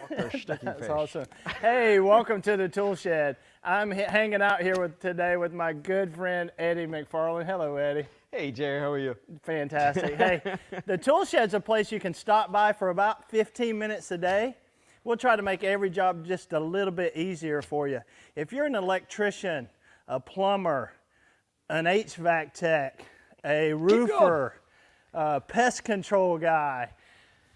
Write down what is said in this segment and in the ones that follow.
They're sticky That's fish. awesome. Hey, welcome to the Toolshed. I'm hanging out here today with my good friend Eddie McFarlane. Hello, Eddie. Hey, Jerry, how are you? Fantastic. Hey, the Toolshed's a place you can stop by for about 15 minutes a day. We'll try to make every job just a little bit easier for you. If you're an electrician, a plumber, an HVAC tech, a roofer, pest control guy,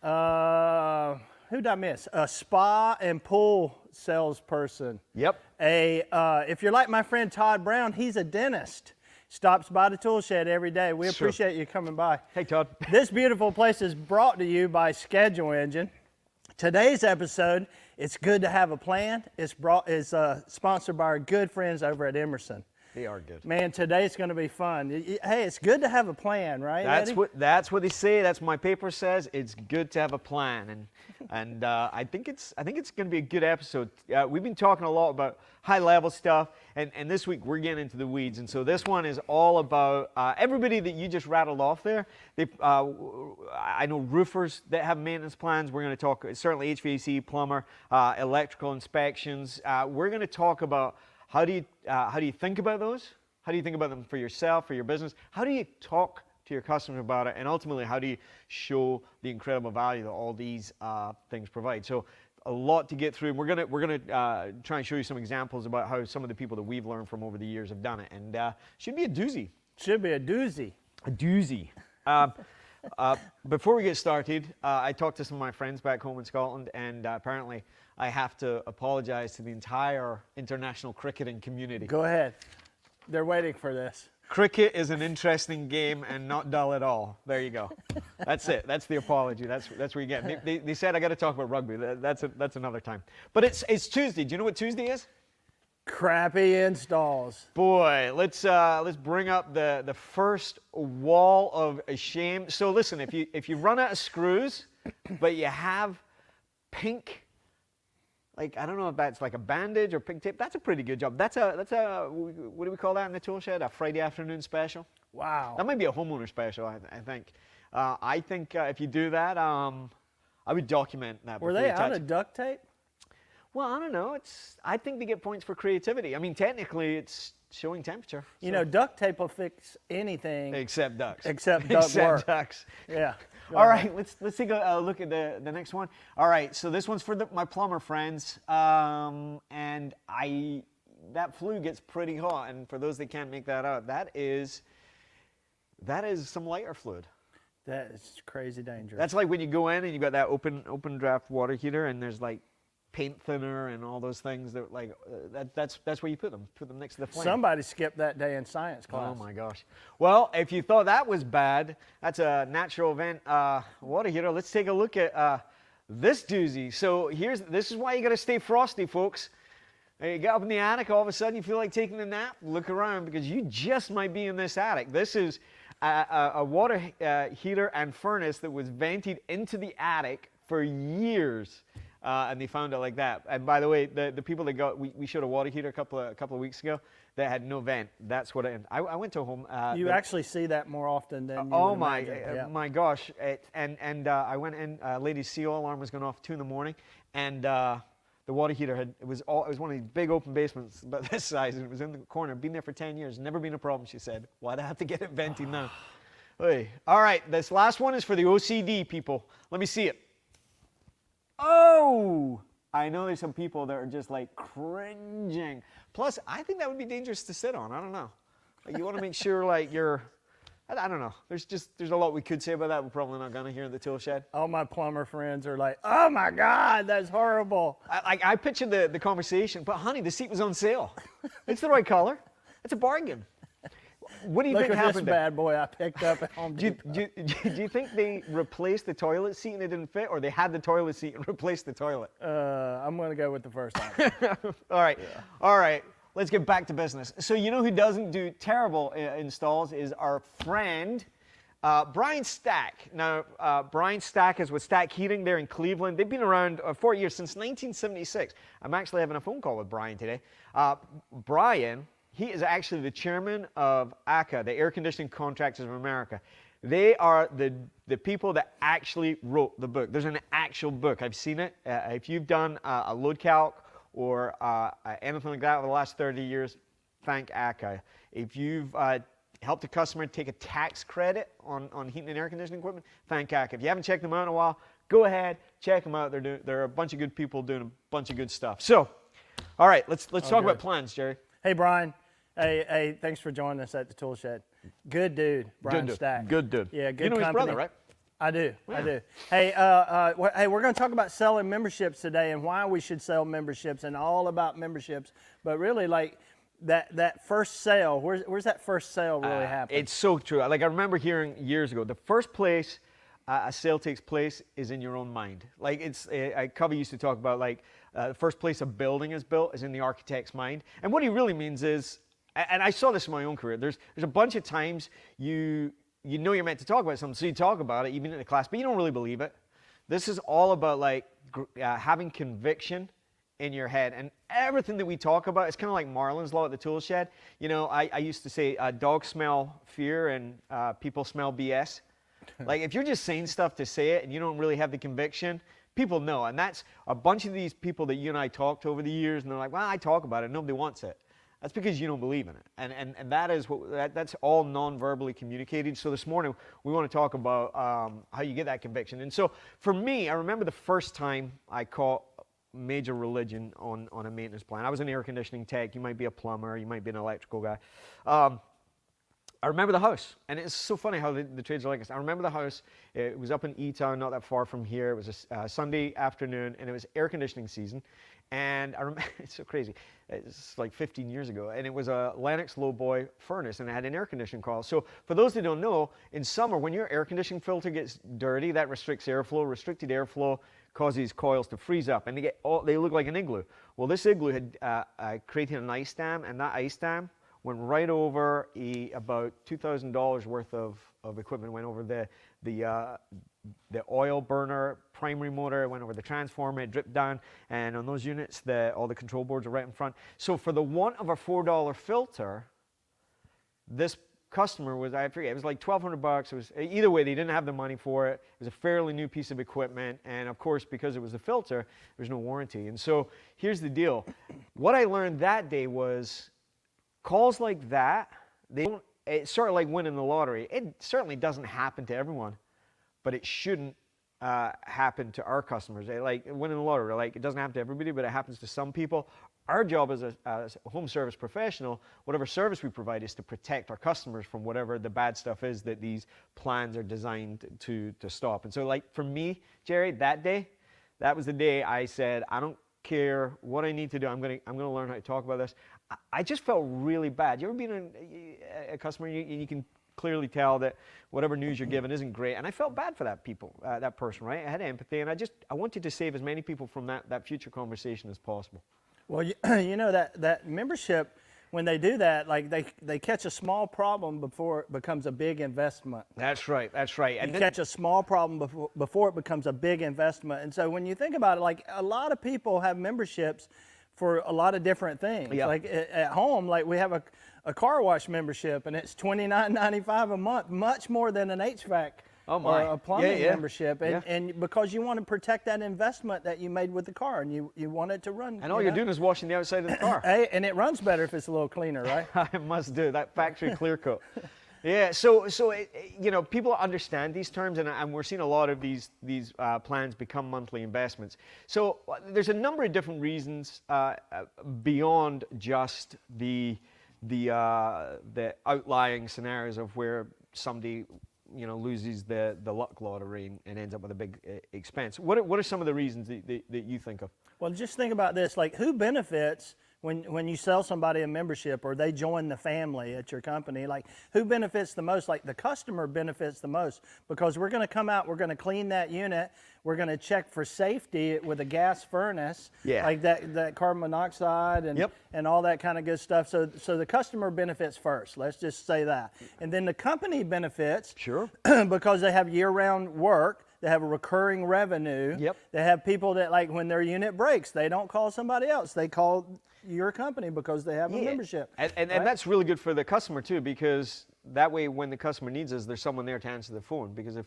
who did I miss? A spa and pool salesperson. Yep. If you're like my friend Todd Brown, he's a dentist. Stops by the Toolshed every day. We appreciate you coming by. Hey, Todd. This beautiful place is brought to you by Schedule Engine. Today's episode, It's Good to Have a Plan, is sponsored by our good friends over at Emerson. They are good. Man, today's going to be fun. Hey, it's good to have a plan, right, Eddie? That's what they say. That's what my paper says. It's good to have a plan, and I think it's going to be a good episode. We've been talking a lot about high level stuff, and this week we're getting into the weeds. And so this one is all about everybody that you just rattled off there. I know roofers that have maintenance plans. We're going to talk certainly HVAC, plumber, electrical inspections. We're going to talk about how do you think about those? How do you think about them for yourself, for your business? How do you talk to your customers about it? And ultimately, how do you show the incredible value that all these things provide? So a lot to get through. We're gonna try and show you some examples about how some of the people that we've learned from over the years have done it. And should be a doozy. Should be a doozy. A doozy. Before we get started, I talked to some of my friends back home in Scotland, and apparently I have to apologize to the entire international cricketing community. Go ahead. They're waiting for this. Cricket is an interesting game and not dull at all. There you go. That's it. That's the apology. That's where you get. They said I got to talk about rugby. That's another time. But it's Tuesday. Do you know what Tuesday is? Crappy installs. Boy, let's bring up the first wall of shame. So listen, if you run out of screws, but you have pink, like, I don't know if that's like a bandage or pink tape, that's a pretty good job. That's a what do we call that in the tool shed? A Friday afternoon special? Wow. That might be a homeowner special, I think. I think if you do that, I would document that. Were they out of duct tape? Well, I don't know. I think they get points for creativity. I mean, technically, it's showing temperature. You know, duct tape will fix anything. Except ducks. Except duct work. Except ducks. Yeah. All right, let's take a look at the next one. All right, so this one's for my plumber friends, and that flue gets pretty hot. And for those that can't make that out, that is some lighter fluid. That is crazy dangerous. That's like when you go in and you got that open draft water heater, and there's like paint thinner and all those things that that's where you put them next to the flame. Somebody skipped that day in science class. Oh my gosh. Well, if you thought that was bad, that's a natural event water heater. Let's take a look at this doozy. So this is why you got to stay frosty, folks. You get up in the attic, all of a sudden you feel like taking a nap. Look around, because you just might be in this attic. This is a water heater and furnace that was vented into the attic for years. And they found it like that. And by the way, the people that we showed a water heater a couple of weeks ago that had no vent. That's what I went to home. You actually see that more often than you oh would imagine. my gosh! I went in. Lady's CO alarm was going off 2 in the morning, and the water heater it was one of these big open basements about this size, and it was in the corner. Been there for 10 years, never been a problem. She said, "Why'd I have to get it vented now?" Hey. All right, this last one is for the OCD people. Let me see it. Oh, I know there's some people that are just like cringing. Plus, I think that would be dangerous to sit on. I don't know. Like, you want to make sure like I don't know. There's a lot we could say about that. We're probably not gonna here in the tool shed. All my plumber friends are like, "Oh my God, that's horrible." I pictured the conversation, but honey, the seat was on sale. It's the right color. It's a bargain. What do you Look think at happened? this bad boy I picked up at Home Do Depot. you think they replaced the toilet seat and it didn't fit, or they had the toilet seat and replaced the toilet? I'm going to go with the first one. All right. Yeah. All right. Let's get back to business. So you know who doesn't do terrible installs is our friend, Brian Stack. Now, Brian Stack is with Stack Heating there in Cleveland. They've been around 4 years, since 1976. I'm actually having a phone call with Brian today. Brian, he is actually the chairman of ACA, the Air Conditioning Contractors of America. They are the people that actually wrote the book. There's an actual book. I've seen it. If you've done a load calc or anything like that over the last 30 years, thank ACA. If you've helped a customer take a tax credit on heating and air conditioning equipment, thank ACA. If you haven't checked them out in a while, go ahead, check them out. They're a bunch of good people doing a bunch of good stuff. So, all right, let's talk about plans, Jerry. Hey, Brian. Hey, thanks for joining us at the Toolshed. Good dude, Brian Stack. Good dude. Yeah, good You know company. his brother, right? I do. Yeah. I do. Hey, we're going to talk about selling memberships today and why we should sell memberships and all about memberships. But really, like that first sale, where's that first sale really happen? It's so true. Like I remember hearing years ago, the first place a sale takes place is in your own mind. Like Covey used to talk about like the first place a building is built is in the architect's mind. And what he really means is, and I saw this in my own career, there's a bunch of times you know you're meant to talk about something, so you talk about it even in the class, but you don't really believe it. This is all about like having conviction in your head, and everything that we talk about is kind of like Marlin's law at the Toolshed. You know, I used to say dogs smell fear and people smell BS. Like if you're just saying stuff to say it and you don't really have the conviction, people know. And that's a bunch of these people that you and I talked to over the years, and they're like, well, I talk about it, nobody wants it. That's because you don't believe in it. And that is that's all non-verbally communicated. So this morning we want to talk about how you get that conviction. And so for me, I remember the first time I caught major religion on a maintenance plan. I was an air conditioning tech. You might be a plumber. You might be an electrical guy. I remember the house, and it's so funny how the trades are like this. I remember the house. It was up in E-Town, not that far from here. It was a Sunday afternoon, and it was air conditioning season. And I remember, it's so crazy. It's like 15 years ago, and it was a Lennox lowboy furnace, and it had an air conditioning coil. So for those that don't know, in summer, when your air conditioning filter gets dirty, that restricts airflow. Restricted airflow causes these coils to freeze up, and they look like an igloo. Well, this igloo had created an ice dam, and that ice dam went right over about $2,000 worth of equipment. Went over the oil burner, primary motor, went over the transformer, it dripped down, and on those units, all the control boards are right in front. So for the want of a $4 filter, this customer was, I forget, it was like $1,200. It was, either way, they didn't have the money for it. It was a fairly new piece of equipment, and of course, because it was a filter, there's no warranty. And so here's the deal. What I learned that day was calls like that, it's sort of like winning the lottery. It certainly doesn't happen to everyone, but it shouldn't happen to our customers. Like winning the lottery, like it doesn't happen to everybody, but it happens to some people. Our job as a home service professional, whatever service we provide, is to protect our customers from whatever the bad stuff is that these plans are designed to stop. And so like for me, Jerry, that day, that was the day I said, I don't care what I need to do. I'm gonna learn how to talk about this. I just felt really bad. You ever been a customer and you can clearly tell that whatever news you're given isn't great, and I felt bad for that person, right? I had empathy, and I wanted to save as many people from that future conversation as possible. Well, you know that membership, when they do that, like they catch a small problem before it becomes a big investment. That's right. That's right. And catch a small problem before it becomes a big investment. And so when you think about it, like a lot of people have memberships for a lot of different things. Yeah. Like at home, like we have a car wash membership, and it's $29.95 a month, much more than an HVAC or a plumbing membership. And because you want to protect that investment that you made with the car, and you want it to run. And all you're doing is washing the outside of the car. Hey, and it runs better if it's a little cleaner, right? I must do that factory clear coat. Yeah, so you know, people understand these terms, and we're seeing a lot of these plans become monthly investments. So there's a number of different reasons beyond just the outlying scenarios of where somebody loses the luck lottery and ends up with a big expense. What are some of the reasons that you think of? Well, just think about this: like, who benefits when you sell somebody a membership or they join the family at your company? Like, who benefits the most? Like, the customer benefits the most, because we're going to come out, we're going to clean that unit, we're going to check for safety with a gas furnace, like that carbon monoxide and all that kind of good stuff. So the customer benefits first. Let's just say that, and then the company benefits, because they have year-round work. They have a recurring revenue. They have people that, like, when their unit breaks, they don't call somebody else. They call your company because they have a membership. And that's really good for the customer too, because that way when the customer needs us, there's someone there to answer the phone. Because if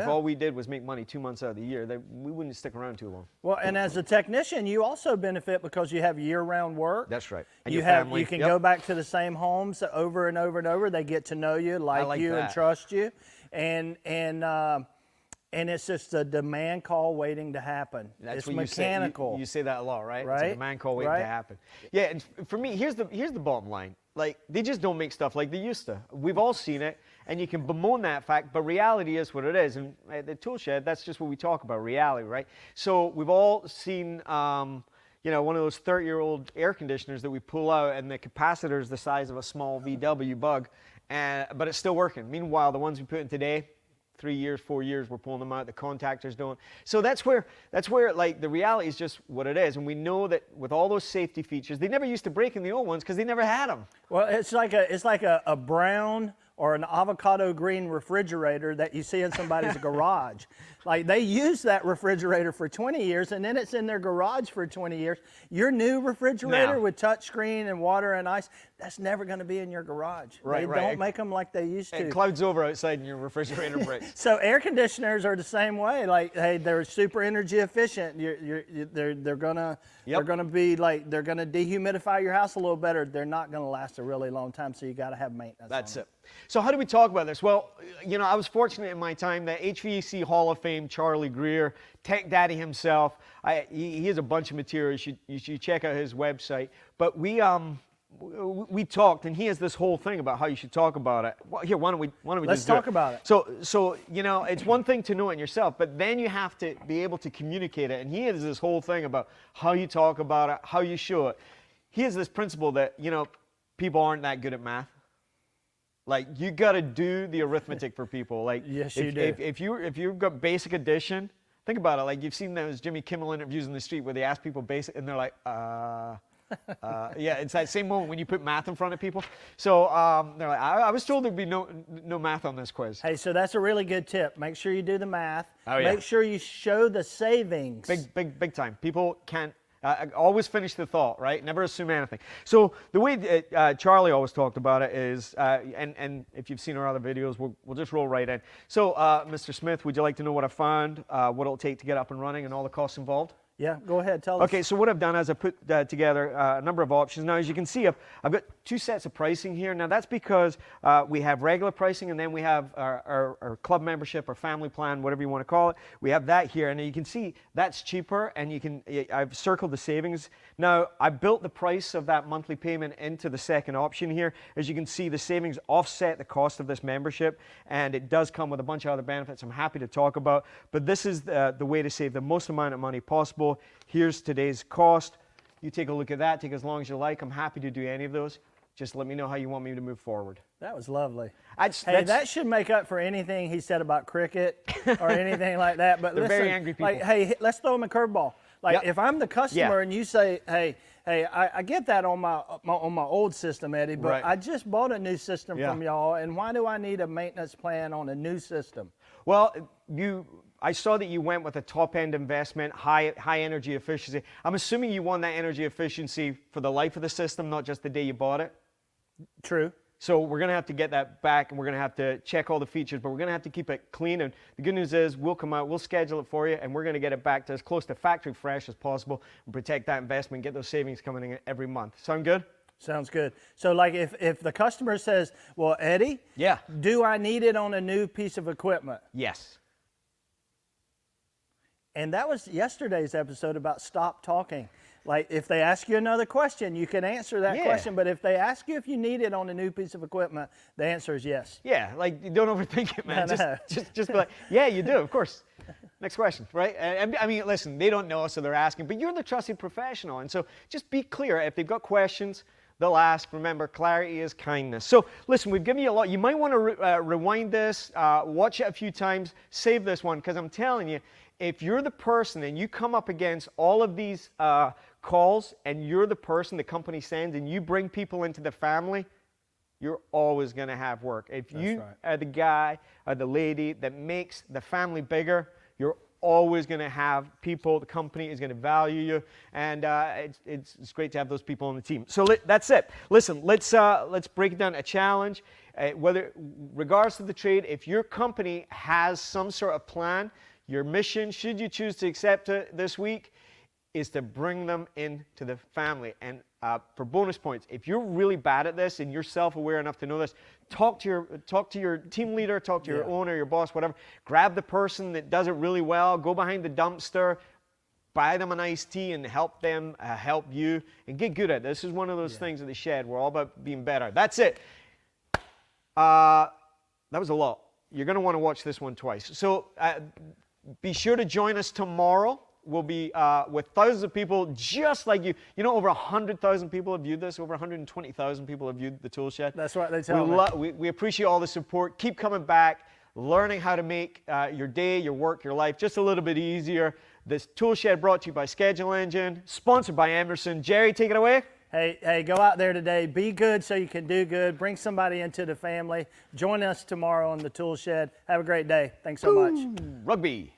all we did was make money 2 months out of the year, then we wouldn't stick around too long. Well, and as a technician, you also benefit because you have year-round work. That's right. And You your have family. you can go back to the same homes over and over and over. They get to know you, like you, and trust you, and it's just a demand call waiting to happen. That's it's mechanical. You say that a lot, right? It's a demand call waiting to happen. Yeah, and for me, here's the bottom line. Like, they just don't make stuff like they used to. We've all seen it, and you can bemoan that fact, but reality is what it is. And at the Toolshed, that's just what we talk about, reality, right? So we've all seen, one of those 30-year-old air conditioners that we pull out, and the capacitor is the size of a small VW Bug, but it's still working. Meanwhile, the ones we put in today, 3 years, 4 years, we're pulling them out. The contactors don't. So that's where like the reality is just what it is. And we know that with all those safety features, they never used to break in the old ones because they never had them. Well, it's like a brown or an avocado green refrigerator that you see in somebody's garage. Like, they use that refrigerator for 20 years, and then it's in their garage for 20 years. Your new refrigerator with touchscreen and water and ice, that's never going to be in your garage. They don't make them like they used to. It clouds over outside and your refrigerator breaks. So air conditioners are the same way. Like, hey, they're super energy efficient. They're gonna be like, they're gonna dehumidify your house a little better. They're not gonna last a really long time, so you got to have maintenance. That's it. So how do we talk about this? Well, I was fortunate in my time that HVAC Hall of Fame Charlie Greer, Tech Daddy himself, he has a bunch of material. You should check out his website. But we talked, and he has this whole thing about how you should talk about it. Well, here, why don't we Let's just do talk about it. So it's one thing to know it yourself, but then you have to be able to communicate it. And he has this whole thing about how you talk about it, how you show it. He has this principle that people aren't that good at math. Like, you got to do the arithmetic for people. Like, yes, you do. If you've got basic addition, think about it. Like, you've seen those Jimmy Kimmel interviews in the street where they ask people basic, and they're like, yeah, it's that same moment when you put math in front of people. So they're like, I was told there'd be no math on this quiz. Hey, so that's a really good tip. Make sure you do the math. Oh, yeah. Make sure you show the savings. Big time. People can't. Always finish the thought, right? Never assume anything. So the way Charlie always talked about it is, and if you've seen our other videos, we'll just roll right in. So, Mr. Smith, would you like to know what I found, what it'll take to get up and running, and all the costs involved? Yeah, go ahead, tell us. Okay, so what I've done is I put together a number of options. Now, as you can see, I've got two sets of pricing here. Now, that's because we have regular pricing, and then we have our club membership, our family plan, whatever you want to call it. We have that here, and you can see that's cheaper, and I've circled the savings. Now, I built the price of that monthly payment into the second option here. As you can see, the savings offset the cost of this membership, and it does come with a bunch of other benefits I'm happy to talk about, but this is the way to save the most amount of money possible. Here's today's cost. You take a look at that. Take as long as you like. I'm happy to do any of those. Just let me know how you want me to move forward. That was lovely. Hey, that should make up for anything he said about cricket or anything like that. But They're listen, very angry people. like, hey, let's throw him a curveball. Like, if I'm the customer and you say, hey, I get that on my old system, Eddie, but I just bought a new system from y'all, and why do I need a maintenance plan on a new system? Well, I saw that you went with a top-end investment, high energy efficiency. I'm assuming you want that energy efficiency for the life of the system, not just the day you bought it. True. So we're going to have to get that back, and we're going to have to check all the features, but we're going to have to keep it clean. And the good news is we'll come out, we'll schedule it for you, and we're going to get it back to as close to factory fresh as possible and protect that investment, get those savings coming in every month. Sound good? Sounds good. So, like, if the customer says, well, Eddie, do I need it on a new piece of equipment? Yes. And that was yesterday's episode about stop talking. Like, if they ask you another question, you can answer that question. But if they ask you if you need it on a new piece of equipment, the answer is yes. Yeah, like, you don't overthink it, man. No. Just be like, yeah, you do, of course. Next question, right? I mean, listen, they don't know, so they're asking. But you're the trusted professional. And so just be clear. If they've got questions, they'll ask. Remember, clarity is kindness. So listen, we've given you a lot. You might want to rewind this, watch it a few times, save this one, because I'm telling you, if you're the person and you come up against all of these calls and you're the person the company sends and you bring people into the family, you're always going to have work. If you are the guy or the lady that makes the family bigger, you're always going to have people. The company is going to value you, and it's great to have those people on the team. So that's it. Listen, let's break it down. A challenge, regardless of the trade, if your company has some sort of plan, your mission, should you choose to accept it this week, is to bring them into the family. And for bonus points, if you're really bad at this and you're self-aware enough to know this, talk to your team leader, talk to your owner, your boss, whatever. Grab the person that does it really well, go behind the dumpster, buy them an iced tea and help them help you, and get good at it. This is one of those things at the shed. We're all about being better. That's it. That was a lot. You're going to want to watch this one twice. So be sure to join us tomorrow. We'll be with thousands of people just like you. You know, over 100,000 people have viewed this. Over 120,000 people have viewed the Toolshed. That's what they tell me. We appreciate all the support. Keep coming back, learning how to make your day, your work, your life just a little bit easier. This Toolshed brought to you by Schedule Engine, sponsored by Emerson. Jerry, take it away. Hey, go out there today. Be good so you can do good. Bring somebody into the family. Join us tomorrow on the Toolshed. Have a great day. Thanks so much. Rugby.